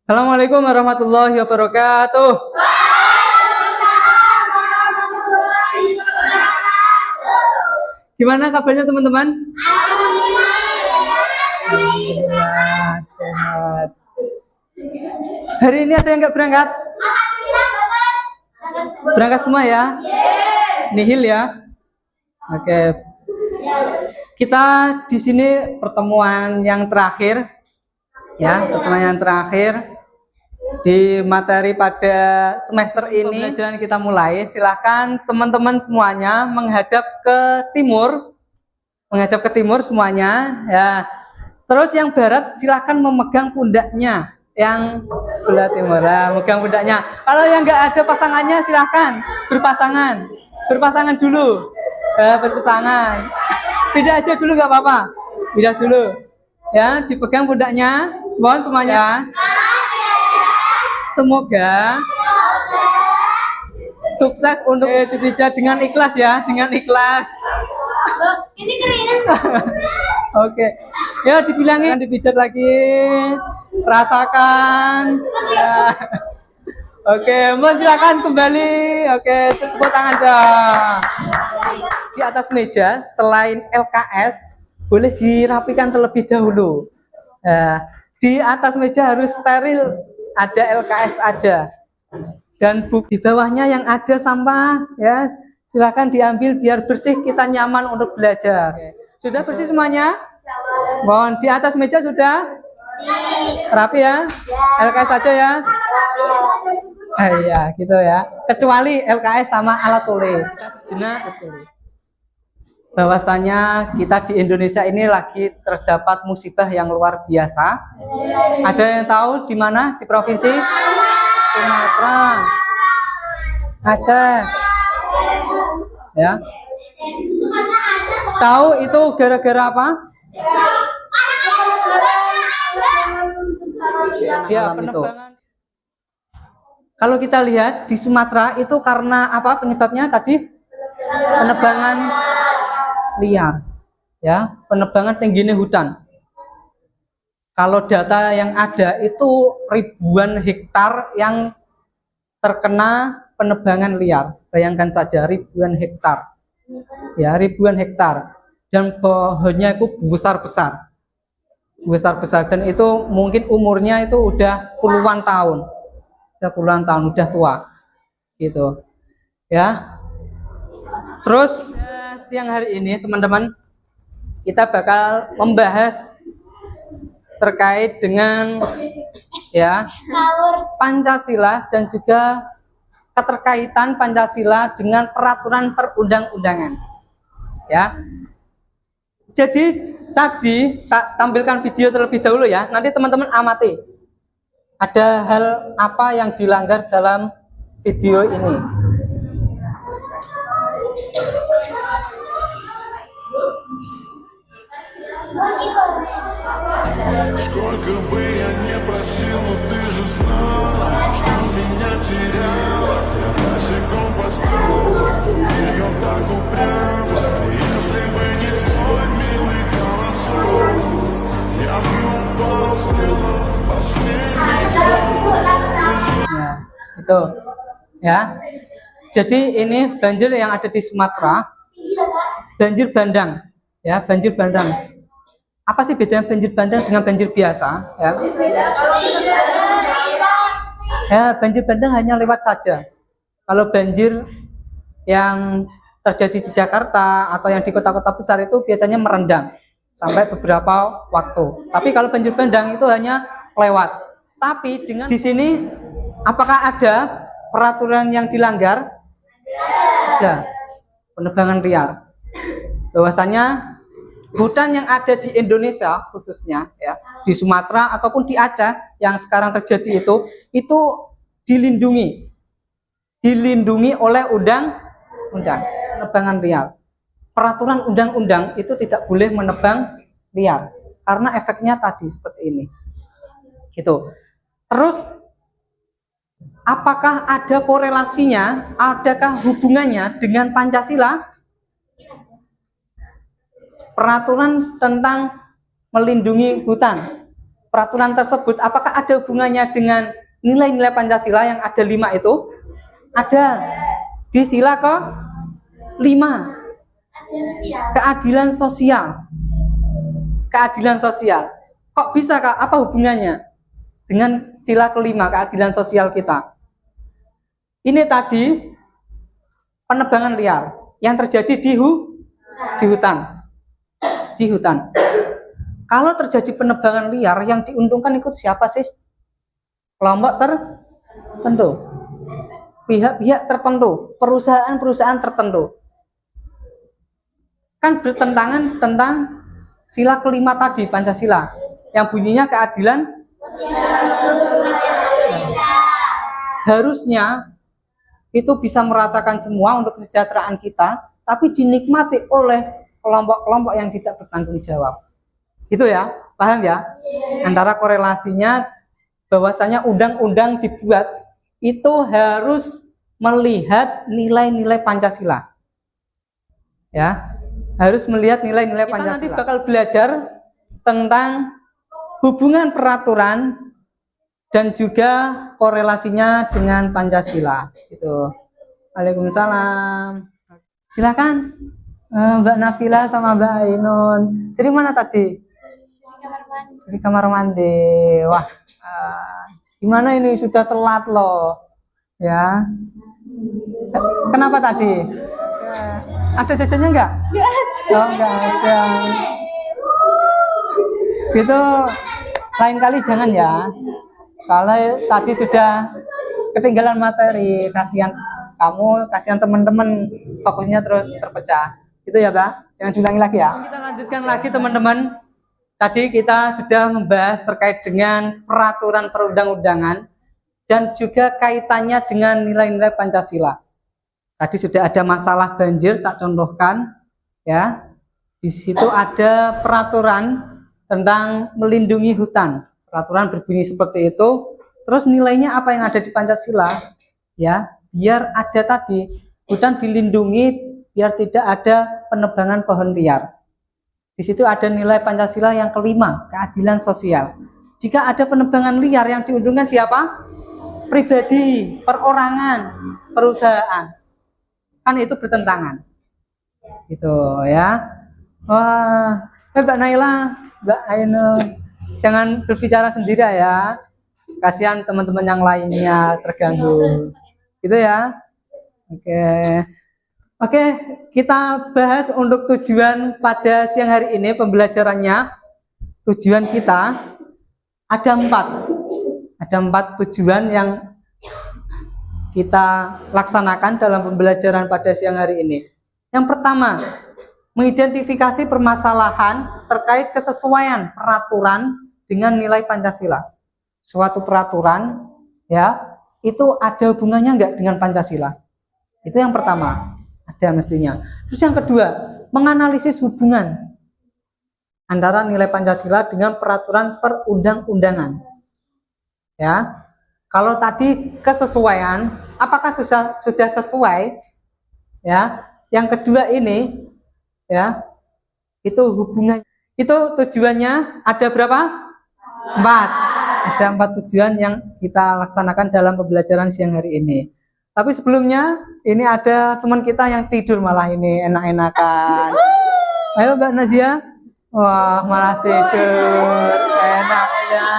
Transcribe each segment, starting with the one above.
Assalamualaikum warahmatullahi wabarakatuh. Gimana kabarnya teman-teman? Alhamdulillah, sehat. Hari ini ada yang nggak berangkat? Berangkat semua ya? Nihil ya? Oke. Kita di sini pertemuan yang terakhir, ya, pertemuan yang terakhir di materi pada semester ini. Pembelajaran kita mulai. Silahkan teman-teman semuanya menghadap ke timur semuanya, ya. Terus yang barat silahkan memegang pundaknya, yang sebelah timur, ya, memegang pundaknya. Kalau yang nggak ada pasangannya silahkan berpasangan dulu, berpasangan. Beda aja dulu nggak apa-apa, beda dulu, ya. Dipegang pundaknya, mohon semuanya. Semoga sukses untuk dipijat dengan ikhlas ya, dengan ikhlas. Ini keren. Oke, ya dibilangin dipijat lagi, rasakan. Ya. Oke, mohon silakan kembali. Oke, tepuk tangan dong. Di atas meja selain LKS boleh dirapikan terlebih dahulu. Ya, di atas meja harus steril. Ada LKS aja, dan di bawahnya yang ada sampah, ya silakan diambil biar bersih, kita nyaman untuk belajar. Sudah bersih semuanya? Mohon di atas meja sudah rapi ya? LKS aja ya? Iya gitu ya, kecuali LKS sama alat tulis. Sejenak tulis. Bahwasanya kita di Indonesia ini lagi terdapat musibah yang luar biasa. Ada yang tahu di mana? Di provinsi Sumatera, Aceh, ya. Tahu itu gara-gara apa? Ya, penebangan. Kalau kita lihat di Sumatera itu karena apa penyebabnya tadi? Penebangan liar, ya, penebangan tingginya hutan. Kalau data yang ada itu ribuan hektar yang terkena penebangan liar. Bayangkan saja ribuan hektar, ya, ribuan hektar, dan pohonnya itu besar-besar, dan itu mungkin umurnya itu udah puluhan tahun, udah tua, gitu, ya. Terus siang hari ini teman-teman kita bakal membahas terkait dengan ya Pancasila dan juga keterkaitan Pancasila dengan peraturan perundang-undangan, ya. Jadi tadi tak tampilkan video terlebih dahulu ya, nanti teman-teman amati ada hal apa yang dilanggar dalam video ini. Сколько бы я не просил, но ты же знала, что меня теряла. Босиком по стрелу, бегом так упрямо. Если бы не твой милый голосок, я бы упал, сделал последний вдох. Nah, itu ya. Jadi ini banjir yang ada di Sumatera, banjir bandang, ya, banjir bandang. Apa sih bedanya banjir bandang dengan banjir biasa? Ya, banjir bandang hanya lewat saja. Kalau banjir yang terjadi di Jakarta atau yang di kota-kota besar itu biasanya merendam sampai beberapa waktu. Tapi kalau banjir bandang itu hanya lewat. Tapi dengan di sini, apakah ada peraturan yang dilanggar? Ada, penebangan liar. Bahwasanya hutan yang ada di Indonesia khususnya ya, di Sumatera ataupun di Aceh yang sekarang terjadi itu dilindungi oleh undang-undang penebangan liar. Peraturan undang-undang itu tidak boleh menebang liar karena efeknya tadi seperti ini. Gitu. Terus apakah ada korelasinya, adakah hubungannya dengan Pancasila? Peraturan tentang melindungi hutan peraturan tersebut apakah ada hubungannya dengan nilai-nilai Pancasila yang ada 5 itu? Ada. Di sila ke 5. Keadilan sosial. Keadilan sosial. Kok bisa, Kak? Apa hubungannya dengan sila kelima keadilan sosial kita? Ini tadi penebangan liar yang terjadi di hutan. Di hutan. Kalau terjadi penebangan liar, yang diuntungkan ikut siapa sih? Kelompok tertentu. Pihak-pihak tertentu, perusahaan-perusahaan tertentu. Kan bertentangan tentang sila kelima tadi, Pancasila, yang bunyinya keadilan. Harusnya itu bisa merasakan semua untuk kesejahteraan kita, tapi dinikmati oleh kelompok-kelompok yang tidak bertanggung jawab. Gitu ya, paham ya? Antara korelasinya bahwasanya undang-undang dibuat itu harus melihat nilai-nilai Pancasila. Ya, harus melihat nilai-nilai Pancasila. Kita nanti bakal belajar tentang hubungan peraturan dan juga korelasinya dengan Pancasila. Gitu. Waalaikumsalam. Silakan Mbak Nafila sama Mbak Ainun. Dari mana tadi? Dari kamar mandi. Wah, gimana ini, sudah telat loh. Ya. Kenapa tadi? Ada jajannya enggak? Oh, enggak ada. Gitu, lain kali jangan ya. Kalau tadi sudah ketinggalan materi, kasihan kamu, kasihan teman-teman, fokusnya terus terpecah. Gitu ya, Mbak. Jangan diulangi lagi ya. Kita lanjutkan lagi, teman-teman. Tadi kita sudah membahas terkait dengan peraturan perundang-undangan dan juga kaitannya dengan nilai-nilai Pancasila. Tadi sudah ada masalah banjir, tak contohkan ya. Di situ ada peraturan tentang melindungi hutan. Peraturan berbunyi seperti itu. Terus nilainya apa yang ada di Pancasila? Ya, biar ada tadi hutan dilindungi, biar tidak ada penebangan pohon liar. Di situ ada nilai Pancasila yang kelima, keadilan sosial. Jika ada penebangan liar, yang diuntungkan siapa? Pribadi, perorangan, perusahaan. Kan itu bertentangan. Gitu ya. Wah, Mbak Naila, Mbak Ainul, jangan berbicara sendiri ya. Kasihan teman-teman yang lainnya terganggu. Gitu ya. Oke, kita bahas untuk tujuan pada siang hari ini pembelajarannya. Tujuan kita ada 4. Ada 4 tujuan yang kita laksanakan dalam pembelajaran pada siang hari ini. Yang pertama, mengidentifikasi permasalahan terkait kesesuaian peraturan dengan nilai Pancasila. Suatu peraturan ya, itu ada hubungannya enggak dengan Pancasila? Itu yang pertama. Ada mestinya. Terus yang kedua, menganalisis hubungan antara nilai Pancasila dengan peraturan perundang-undangan. Ya, kalau tadi kesesuaian, apakah sudah sesuai? Ya, yang kedua ini, ya, itu hubungan. Itu tujuannya ada berapa? 4. Ada 4 tujuan yang kita laksanakan dalam pembelajaran siang hari ini. Tapi sebelumnya, ini ada teman kita yang tidur malah ini, enak-enakan. Ayo Mbak Nazia. Wah, malah tidur. Enaknya.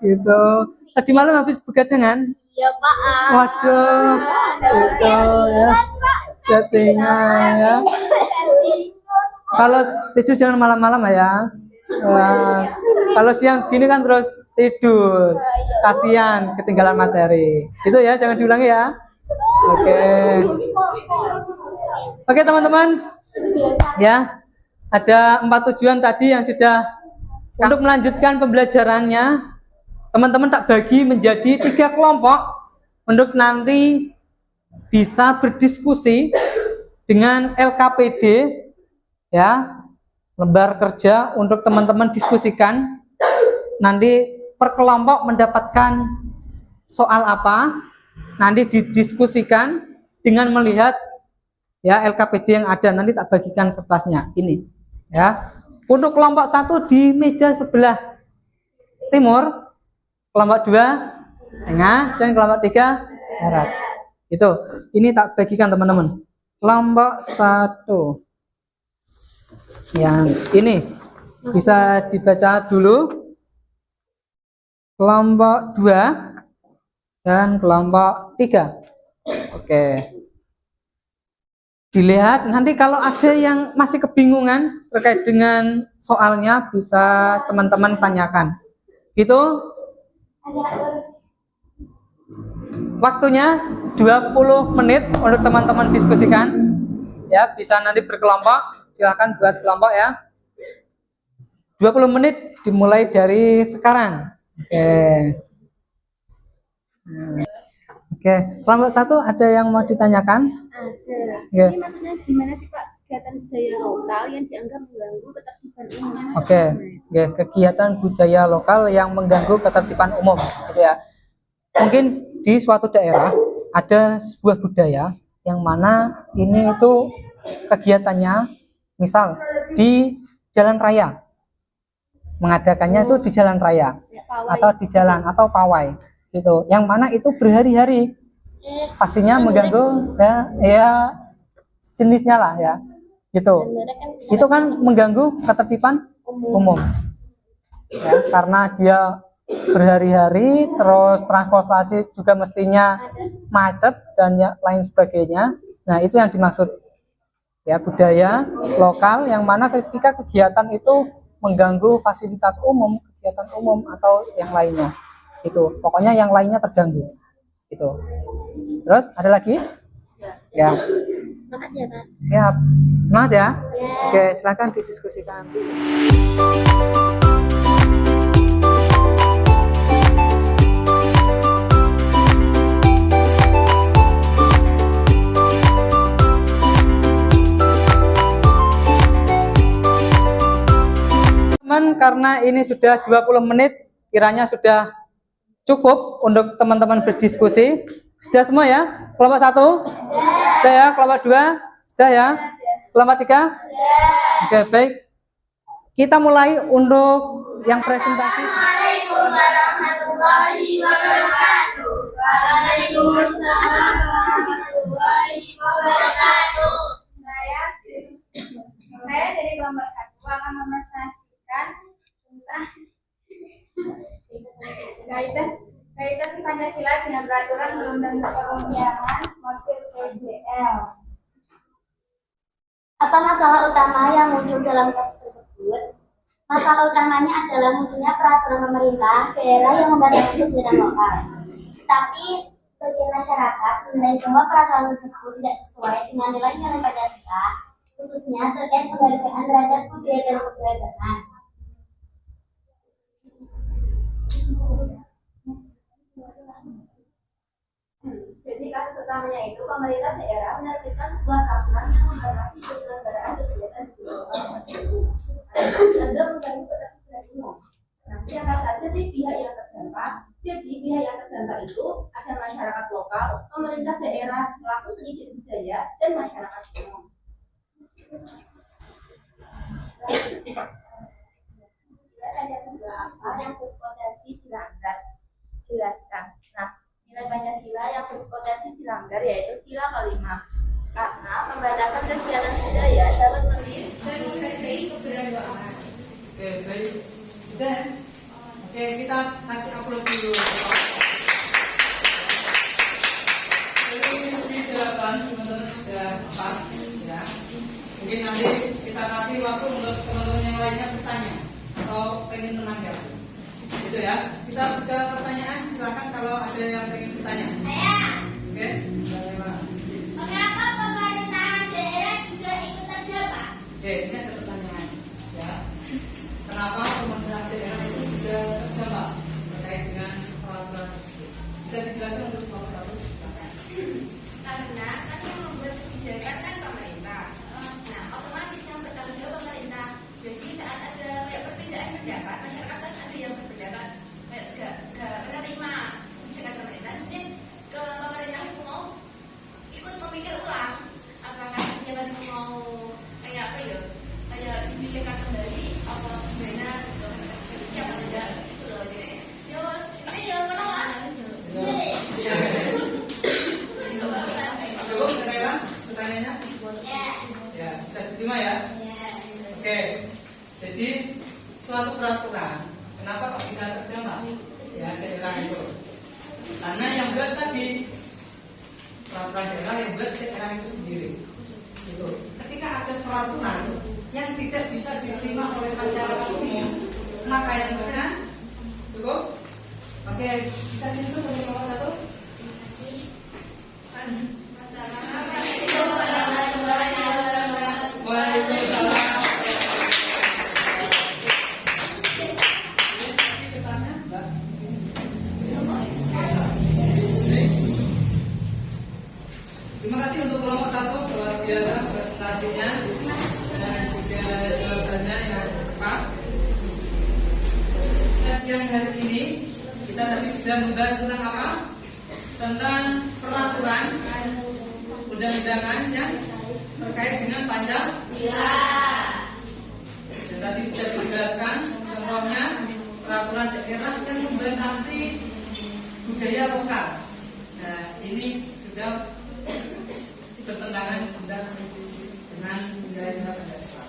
Gitu. Tadi malam habis begadangan? Iya, Pak. Waduh. Gitu ya. Settingan ya. Kalau tidur jangan malam-malam ya. Wah, kalau siang gini kan terus tidur. Kasihan ketinggalan materi. Itu ya, jangan diulangi ya. Oke teman-teman, ya, ada 4 tujuan tadi yang sudah. Untuk melanjutkan pembelajarannya, teman-teman tak bagi menjadi 3 kelompok untuk nanti bisa berdiskusi dengan LKPD, ya, lembar kerja untuk teman-teman diskusikan. Nanti per kelompok mendapatkan soal apa, nanti didiskusikan dengan melihat ya LKPD yang ada. Nanti tak bagikan kertasnya ini ya. Untuk kelompok 1 di meja sebelah timur, kelompok 2 tengah, dan kelompok 3 barat. Itu. Ini tak bagikan teman-teman. Kelompok 1 yang ini bisa dibaca dulu. Kelompok 2 dan kelompok 3. Oke. Dilihat nanti kalau ada yang masih kebingungan terkait dengan soalnya bisa teman-teman tanyakan. Gitu. Waktunya 20 menit untuk teman-teman diskusikan. Ya, bisa nanti berkelompok. Silakan buat kelompok ya. 20 menit dimulai dari sekarang. Oke. Oke, kelompok 1 ada yang mau ditanyakan? Ada. Ya. Ini maksudnya gimana sih Pak kegiatan budaya lokal yang dianggap mengganggu ketertiban umum? Oke, ya, kegiatan budaya lokal yang mengganggu ketertiban umum, gitu ya. Mungkin di suatu daerah ada sebuah budaya yang mana ini itu kegiatannya, misal di jalan raya, mengadakannya itu di jalan raya atau di jalan atau pawai, gitu. Yang mana itu berhari-hari, pastinya mengganggu ya jenisnya lah ya, gitu. Itu kan mengganggu ketertiban umum ya, karena dia berhari-hari, terus transportasi juga mestinya macet dan ya, lain sebagainya. Nah, itu yang dimaksud ya, budaya lokal yang mana ketika kegiatan itu mengganggu fasilitas umum, kegiatan umum atau yang lainnya. Itu pokoknya yang lainnya terganggu. Itu. Terus ada lagi? Ya. Makasih ya Kak. Siap. Semangat ya. Ya. Oke, silakan didiskusikan. Teman, karena ini sudah 20 menit, kiranya sudah cukup untuk teman-teman berdiskusi. Sudah semua ya? Kelompok 1? Sudah ya? Kelompok 2? Sudah ya? Kelompok 3? Oke, baik. Kita mulai untuk yang presentasi. Assalamualaikum warahmatullahi wabarakatuh. Waalaikumsalam warahmatullahi wabarakatuh. Saya dari kelompok 1 akan mepresentasikan tentang kaitan Pancasila dengan peraturan perundang-undangan Mesir PBL. Apa masalah utama yang muncul dalam kasus tersebut? Masalah utamanya adalah munculnya peraturan pemerintah daerah yang membatasi kegiatan lokal. Tapi bagi masyarakat menilai bahwa peraturan tersebut tidak sesuai dengan nilai-nilai Pancasila, khususnya terkait penghargaan terhadap budaya dan keberadaan. Jadi kasus utamanya itu pemerintah daerah menerbitkan sebuah peraturan yang membatasi penyelenggaraan kegiatan di lokal. Anda mengganggu ketertiban umum. Nah, siapa saja sih pihak yang terdampak? Jadi pihak yang terdampak itu ada masyarakat lokal, pemerintah daerah, pelaku seni dan budaya, dan masyarakat umum. Ada sebuah apa yang berpotensi dilanggar? Jelaskan. Nah, nilai Pancasila yang berpotensi dilanggar yaitu sila kelima. Karena pembatasan kegiatan budaya dapat menghargai keberagaman. Oke, baik. Sudah. Oke, kita kasih upload dulu. Jadi jawaban teman-teman sudah pas ya. Mungkin nanti kita kasih waktu untuk teman-teman yang lainnya bertanya atau pengen menanggapi. Gitu ya. Kita buka pertanyaan, silakan kalau ada yang pengen bertanya. Saya. Oke. Mengapa pemerintahan daerah juga ikut terdampak? Oke, ini ada pertanyaan. Ya. Kenapa pemerintahan daerah itu juga terdampak terkait dengan peraturan tersebut? Bisa dijelaskan untuk nomor 1? Karena kan yang membuat kebijakan kan pemerintah. Nah, otomatis yang bertanggung jawab pemerintah. Jadi saat ada kayak perbedaan pendapat, masyarakat kan ada yang berpendapat kayak gak menerima kebijakan pemerintah. Mungkin ke pemerintah itu mau ikut memikir ulang apakah kebijakan itu mau kayak apa ya, kayak dipikirkan kembali apa gimana penyampaiannya? Ya, bisa diterima ya? Oke, jadi suatu peraturan, kenapa kok bisa terjemah? Ya, daerah itu. Karena yang buat tadi peraturan daerah yang buat daerah itu sendiri. Gitu. Ketika ada peraturan yang tidak bisa diterima oleh masyarakat umum, maka yang benar cukup. Oke, bisa disitu boleh nomor 1. Waalaikumsalam. Terima kasih untuk kelompok 1, luar biasa presentasinya dan juga jawabannya yang tepat. Siang hari ini kita tadi sudah membahas tentang apa? Tentang peraturan undang-undangan yang terkait dengan Pancasila. Dan tadi sudah dijelaskan contohnya peraturan daerah yang membatasi budaya lokal. Nah, ini sudah bertentangan dengan budaya Pancasila.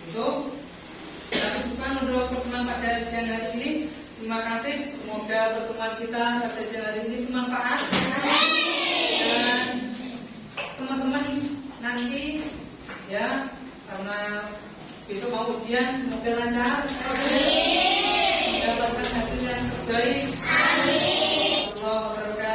Itu kita cukupkan untuk pertemuan pada siang hari ini. Terima kasih. Semoga pertemuan kita pada siang hari ini bermanfaat. Dan teman-teman nanti ya, karena besok mau ujian, semoga lancar. Mendapatkan hasil yang terbaik. Allah berkati.